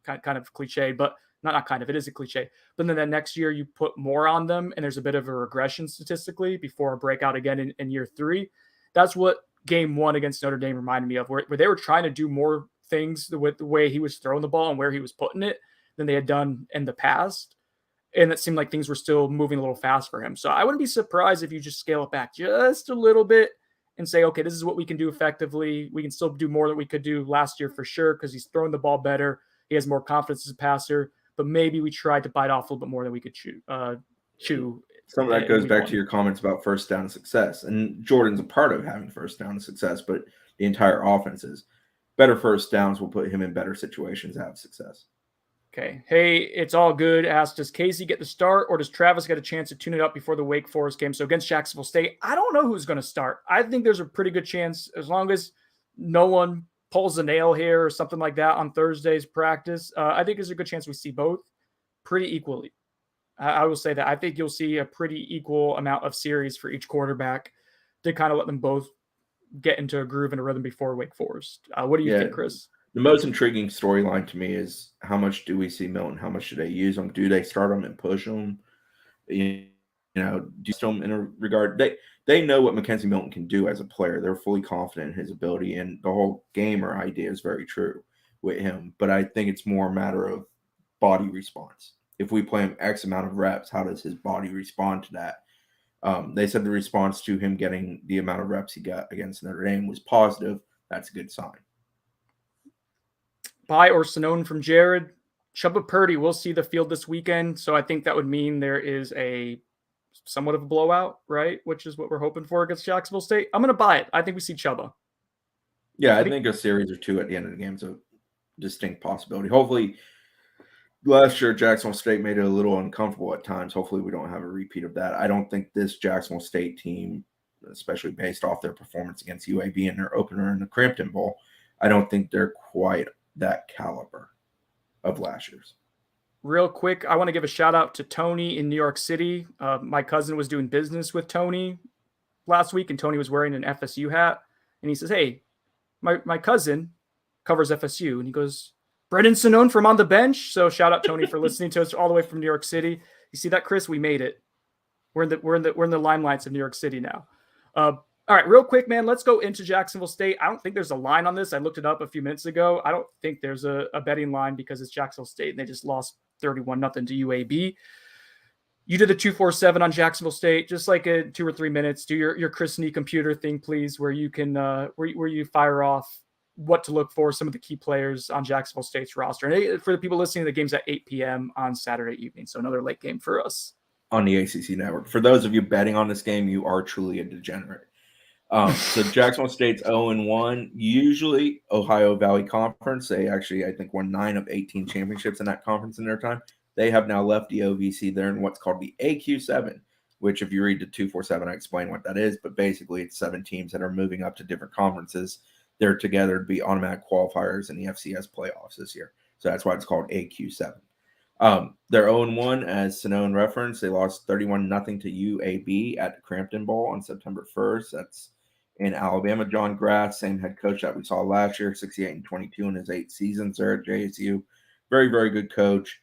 kind of cliche, but not kind of, it is a cliche. But then that next year you put more on them and there's a bit of a regression statistically before a breakout again in year 3. That's what game 1 against Notre Dame reminded me of, where they were trying to do more things with the way he was throwing the ball and where he was putting it than they had done in the past. And it seemed like things were still moving a little fast for him. So I wouldn't be surprised if you just scale it back just a little bit and say, okay, this is what we can do effectively. We can still do more than we could do last year for sure because he's throwing the ball better. He has more confidence as a passer, but maybe we tried to bite off a little bit more than we could chew. Some of that goes back to your comments about first down success. And Jordan's a part of having first down success, but the entire offense is. Better first downs will put him in better situations to have success. Okay. Hey, it's all good. Asked, does Casey get the start or does Travis get a chance to tune it up before the Wake Forest game? So against Jacksonville State, I don't know who's going to start. I think there's a pretty good chance, as long as no one pulls a nail here or something like that on Thursday's practice, I think there's a good chance we see both pretty equally. I will say that I think you'll see a pretty equal amount of series for each quarterback to kind of let them both get into a groove and a rhythm before Wake Forest. What do you think, Chris? The most intriguing storyline to me is how much do we see Milton? How much do they use him? Do they start him and push him? Do you still in a regard? They know what Mackenzie Milton can do as a player. They're fully confident in his ability, and the whole gamer idea is very true with him. But I think it's more a matter of body response. If we play him X amount of reps, how does his body respond to that? They said the response to him getting the amount of reps he got against Notre Dame was positive. That's a good sign. Bye or Sonone from Jared. Chubba Purdy will see the field this weekend, so I think that would mean there is a somewhat of a blowout, right? Which is what we're hoping for against Jacksonville State. I'm going to buy it. I think we see Chubba. Yeah, I think a series or two at the end of the game is a distinct possibility. Hopefully, last year, Jacksonville State made it a little uncomfortable at times. Hopefully, we don't have a repeat of that. I don't think this Jacksonville State team, especially based off their performance against UAB in their opener in the Crampton Bowl, I don't think they're quite that caliber of last year's. Real quick, I want to give a shout out to Tony in New York City. My cousin was doing business with Tony last week, and Tony was wearing an FSU hat. And he says, hey, my cousin covers FSU. And he goes, Brendan Sonone from On the Bench. So shout out Tony for listening to us all the way from New York City. You see that, Chris? We made it. We're in the limelights of New York City now. All right, real quick, man. Let's go into Jacksonville State. I don't think there's a line on this. I looked it up a few minutes ago. I don't think there's a betting line because it's Jacksonville State and they just lost 31-0 to UAB. You did the 247 on Jacksonville State, just like 2 or 3 minutes. Do your Chris Nee computer thing, please, where you can where you fire off what to look for, some of the key players on Jacksonville State's roster. And for the people listening, the game's at 8 p.m. on Saturday evening, so another late game for us. On the ACC network. For those of you betting on this game, you are truly a degenerate. So Jacksonville State's 0-1. Usually Ohio Valley Conference, they actually, I think, won 9 of 18 championships in that conference in their time. They have now left the OVC. They're in what's called the AQ7, which if you read the 247, I explain what that is. But basically, it's 7 teams that are moving up to different conferences. They're together to be automatic qualifiers in the FCS playoffs this year. So that's why it's called AQ7. They're 0-1, as Sonone referenced. They lost 31-0 to UAB at the Crampton Bowl on September 1st. That's in Alabama. John Grass, same head coach that we saw last year, 68-22 in his 8 seasons there at JSU. Very, very good coach.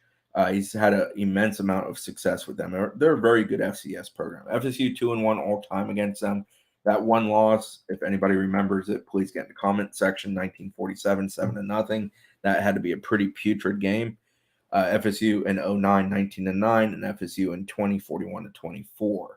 He's had an immense amount of success with them. They're a very good FCS program. FSU 2-1 all time against them. That one loss, if anybody remembers it, please get in the comment section. 1947, 7-0. That had to be a pretty putrid game. FSU in 09, 19-9, and FSU in 20, 41-24.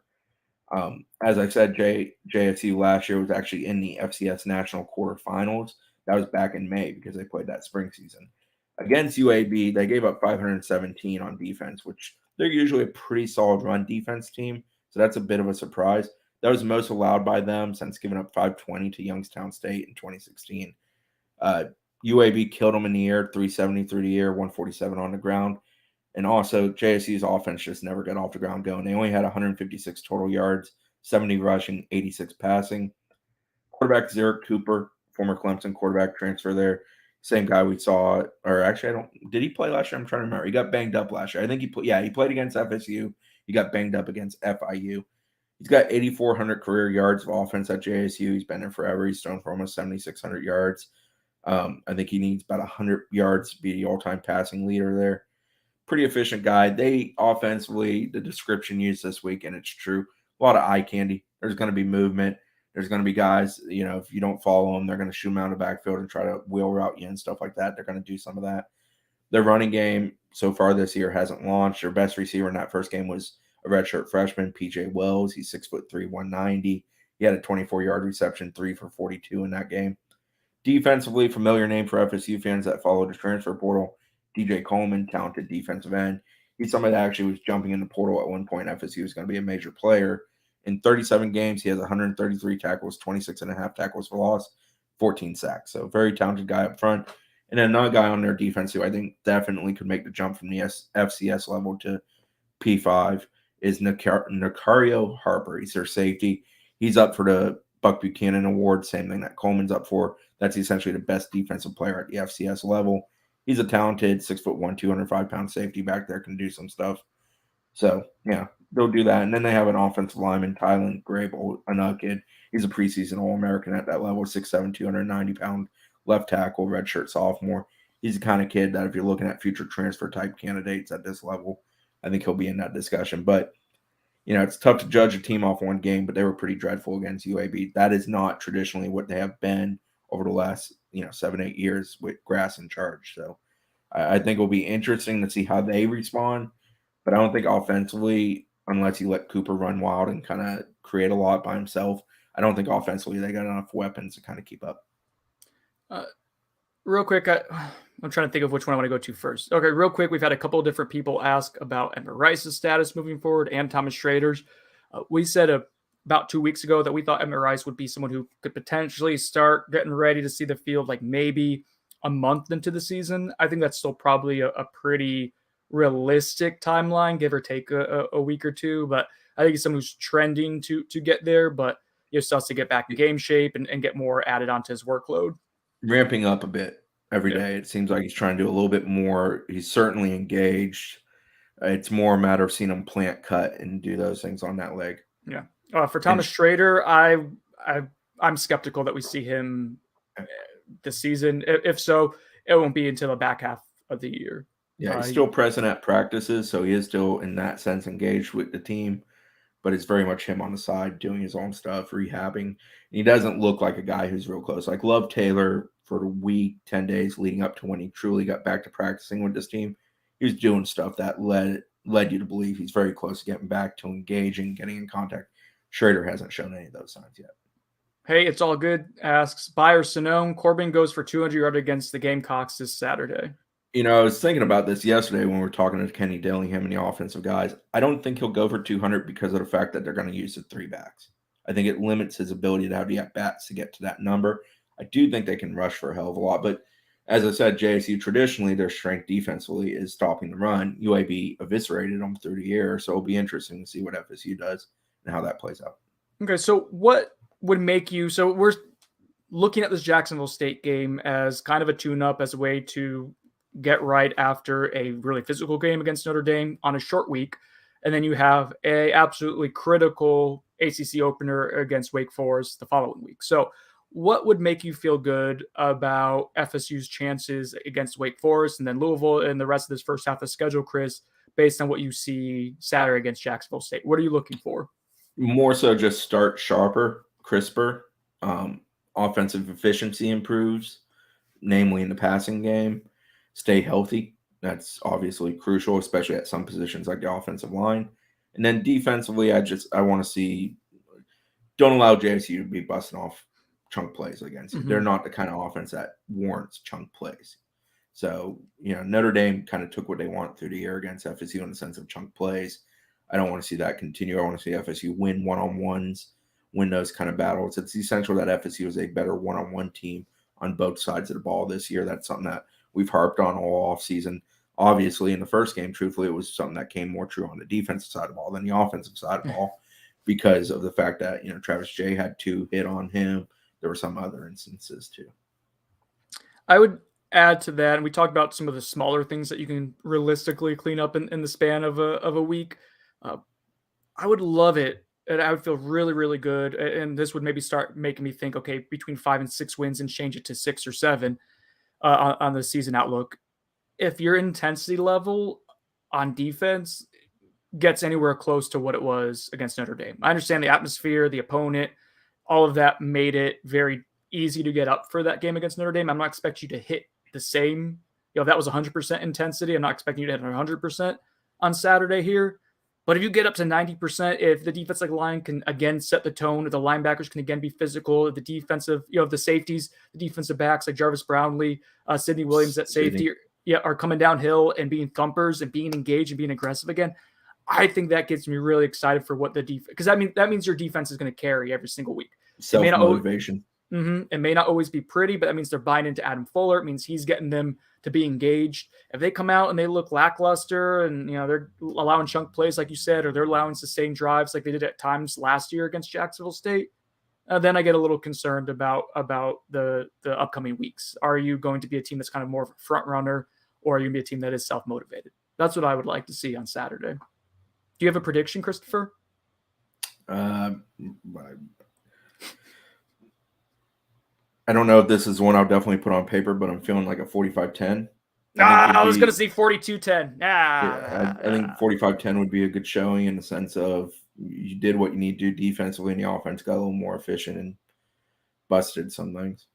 As I said, JSU last year was actually in the FCS National Quarterfinals. That was back in May because they played that spring season. Against UAB, they gave up 517 on defense, which they're usually a pretty solid run defense team. So that's a bit of a surprise. That was the most allowed by them since giving up 520 to Youngstown State in 2016. UAB killed them in the air, 370 through the air, 147 on the ground. And also, JSU's offense just never got off the ground going. They only had 156 total yards, 70 rushing, 86 passing. Quarterback Zerrick Cooper, former Clemson quarterback, transfer there. Same guy we saw, or actually, did he play last year? I'm trying to remember. He got banged up last year. I think he played against FSU. He got banged up against FIU. He's got 8,400 career yards of offense at JSU. He's been there forever. He's thrown for almost 7,600 yards. I think he needs about 100 yards to be the all-time passing leader there. Pretty efficient guy. They offensively, the description used this week, and it's true, a lot of eye candy. There's going to be movement. There's going to be guys, if you don't follow them, they're going to shoot them out of the backfield and try to wheel route you and stuff like that. They're going to do some of that. Their running game so far this year hasn't launched. Their best receiver in that first game was a redshirt freshman, PJ Wells. He's 6'3", 190. He had a 24-yard reception, 3 for 42 in that game. Defensively, familiar name for FSU fans that follow the transfer portal, DJ Coleman, talented defensive end. He's somebody that actually was jumping in the portal at one point. FSU was going to be a major player. In 37 games, he has 133 tackles, 26.5 tackles for loss, 14 sacks. So very talented guy up front. And then another guy on their defense who I think definitely could make the jump from the FCS level to P5 is Nicario Harper. He's their safety. He's up for the Buck Buchanan Award, same thing that Coleman's up for. That's essentially the best defensive player at the FCS level. He's a talented 6'1", 205-pound safety back there, can do some stuff. So, yeah, they'll do that. And then they have an offensive lineman, Tylen Grable, another kid. He's a preseason All-American at that level, 6'7", 290-pound left tackle, redshirt sophomore. He's the kind of kid that if you're looking at future transfer-type candidates at this level, I think he'll be in that discussion. But, it's tough to judge a team off one game, but they were pretty dreadful against UAB. That is not traditionally what they have been over the last, 7-8 years with Grass in charge. So I think it'll be interesting to see how they respond. But I don't think offensively, unless you let Cooper run wild and kind of create a lot by himself, I don't think offensively they got enough weapons to kind of keep up. Real quick, I'm trying to think of which one I want to go to first. Okay, real quick, we've had a couple of different people ask about Emmett Rice's status moving forward and Thomas Schrader's. We said about 2 weeks ago that we thought Emmett Rice would be someone who could potentially start getting ready to see the field like maybe a month into the season. I think that's still probably a pretty realistic timeline, give or take a week or two. But I think he's someone who's trending to get there, but still has to get back in game shape and get more added onto his workload. Ramping up a bit every day. It seems like he's trying to do a little bit more. He's certainly engaged. It's more a matter of seeing him plant, cut, and do those things on that leg. Yeah. For Thomas Schrader, I'm skeptical that we see him this season. If so, it won't be until the back half of the year. Yeah, he's still present at practices, so he is still, in that sense, engaged with the team. But it's very much him on the side doing his own stuff, rehabbing. He doesn't look like a guy who's real close. Like Love Taylor, for the week, 10 days leading up to when he truly got back to practicing with this team, he was doing stuff that led you to believe he's very close to getting back to engaging, getting in contact. Schrader hasn't shown any of those signs yet. Hey, it's all good, asks Buyer Sonone. Corbin goes for 200 yards against the Gamecocks this Saturday. I was thinking about this yesterday when we were talking to Kenny Dillingham and the offensive guys. I don't think he'll go for 200 because of the fact that they're going to use the 3 backs. I think it limits his ability to have the at-bats to get to that number. I do think they can rush for a hell of a lot. But as I said, JSU traditionally their strength defensively is stopping the run. UAB eviscerated them through the air, so it'll be interesting to see what FSU does and how that plays out. Okay, so what would make you? So we're looking at this Jacksonville State game as kind of a tune-up, as a way to get right after a really physical game against Notre Dame on a short week, and then you have a absolutely critical ACC opener against Wake Forest the following week. So what would make you feel good about FSU's chances against Wake Forest and then Louisville and the rest of this first half of the schedule, Chris, based on what you see Saturday against Jacksonville State? What are you looking for? More so just start sharper, crisper. Offensive efficiency improves, namely in the passing game. Stay healthy. That's obviously crucial, especially at some positions like the offensive line. And then defensively, I want to see, don't allow JSU to be busting off chunk plays against you. They're not the kind of offense that warrants chunk plays. So, Notre Dame kind of took what they want through the year against FSU in the sense of chunk plays. I don't want to see that continue. I want to see FSU win one-on-ones, win those kind of battles. It's essential that FSU is a better one-on-one team on both sides of the ball this year. That's something that we've harped on all offseason. Obviously, in the first game, truthfully, it was something that came more true on the defensive side of the ball than the offensive side of the ball because of the fact that, Travis Jay had 2 hit on him. There were some other instances too. I would add to that, and we talked about some of the smaller things that you can realistically clean up in the span of a week. I would love it, and I would feel really, really good. And this would maybe start making me think, okay, between 5 and 6 wins and change it to 6 or 7 on the season outlook. If your intensity level on defense gets anywhere close to what it was against Notre Dame. I understand the atmosphere, the opponent, all of that made it very easy to get up for that game against Notre Dame. I'm not expecting you to hit the same. If that was 100% intensity, I'm not expecting you to hit 100% on Saturday here. But if you get up to 90%, if the defensive line can again set the tone, if the linebackers can again be physical, if the defensive, the safeties, the defensive backs like Jarvis Brownlee, Sidney Williams at safety, are coming downhill and being thumpers and being engaged and being aggressive again, I think that gets me really excited for what the defense, because that means your defense is going to carry every single week. Self-motivation. It may not always be pretty, but that means they're buying into Adam Fuller. It means he's getting them to be engaged. If they come out and they look lackluster and, they're allowing chunk plays, like you said, or they're allowing sustained drives like they did at times last year against Jacksonville State, then I get a little concerned about the upcoming weeks. Are you going to be a team that's kind of more of a front runner, or are you going to be a team that is self-motivated? That's what I would like to see on Saturday. Do you have a prediction, Christopher? I don't know if this is one I'll definitely put on paper, but I'm feeling like a 45-10. I was going to say 42-10. I think 45-10 would be a good showing in the sense of you did what you need to do defensively, and the offense got a little more efficient and busted some things.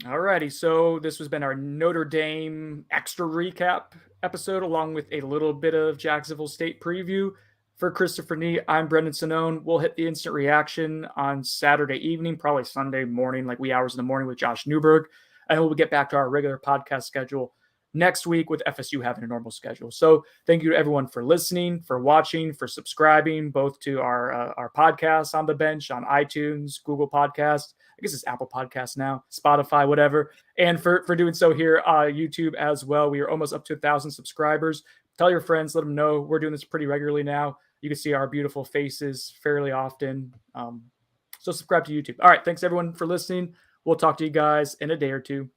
All righty. So this has been our Notre Dame extra recap episode, along with a little bit of Jacksonville State preview. For Christopher Nee, I'm Brendan Sonnone. We'll hit the instant reaction on Saturday evening, probably Sunday morning, like wee hours in the morning with Josh Newberg. And we'll get back to our regular podcast schedule next week with FSU having a normal schedule. So thank you to everyone for listening, for watching, for subscribing, both to our podcast on the bench on iTunes, Google Podcasts, I guess it's Apple Podcasts now, Spotify, whatever. And for doing so here on YouTube as well. We are almost up to 1,000 subscribers. Tell your friends, let them know we're doing this pretty regularly now. You can see our beautiful faces fairly often. So subscribe to YouTube. All right. Thanks everyone for listening. We'll talk to you guys in a day or two.